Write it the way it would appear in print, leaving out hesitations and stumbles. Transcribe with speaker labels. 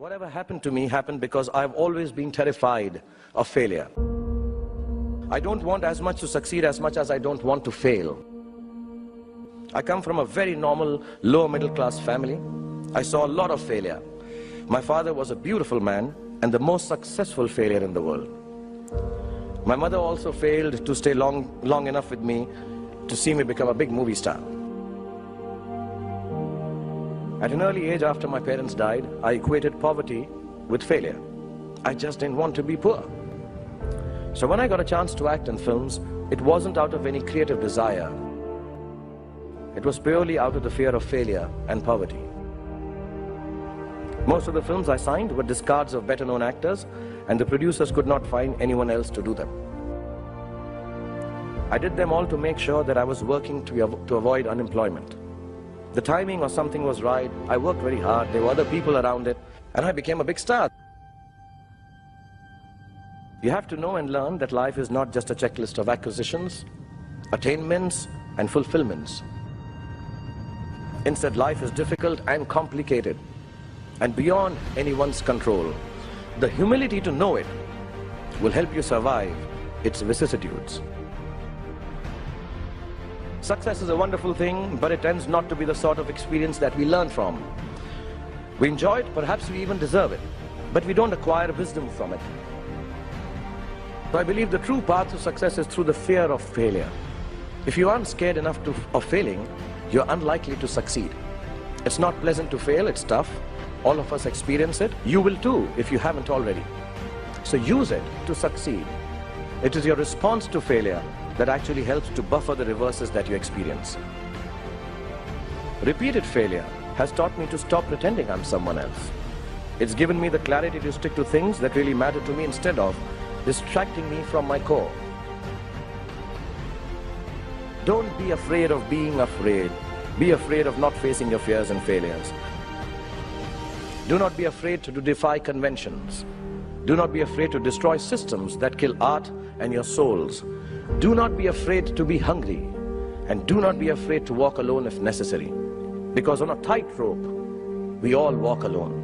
Speaker 1: Whatever happened to me happened because I've always been terrified of failure. I don't want as much to succeed as much as I don't want to fail. I come from a very normal, lower middle class family. I saw a lot of failure. My father was a beautiful man and the most successful failure in the world. My mother also failed to stay long enough with me to see me become a big movie star. At an early age after my parents died, I equated poverty with failure. I just didn't want to be poor. So when I got a chance to act in films, it wasn't out of any creative desire. It was purely out of the fear of failure and poverty. Most of the films I signed were discards of better-known actors, and the producers could not find anyone else to do them. I did them all to make sure that I was working to avoid unemployment. The timing or something was right, I worked very hard, there were other people around it, and I became a big star. You have to know and learn that life is not just a checklist of acquisitions, attainments, and fulfillments. Instead, life is difficult and complicated, and beyond anyone's control. The humility to know it will help you survive its vicissitudes. Success is a wonderful thing, but it tends not to be the sort of experience that we learn from. We enjoy it, perhaps we even deserve it, but we don't acquire wisdom from it. So I believe the true path to success is through the fear of failure. If you aren't scared enough of failing, you're unlikely to succeed. It's not pleasant to fail, it's tough. All of us experience it. You will too, if you haven't already. So use it to succeed. It is your response to failure that actually helps to buffer the reverses that you experience. Repeated failure has taught me to stop pretending I'm someone else. It's given me the clarity to stick to things that really matter to me instead of distracting me from my core. Don't be afraid of being afraid. Be afraid of not facing your fears and failures. Do not be afraid to defy conventions. Do not be afraid to destroy systems that kill art and your souls. Do not be afraid to be hungry. And do not be afraid to walk alone if necessary. Because on a tightrope, we all walk alone.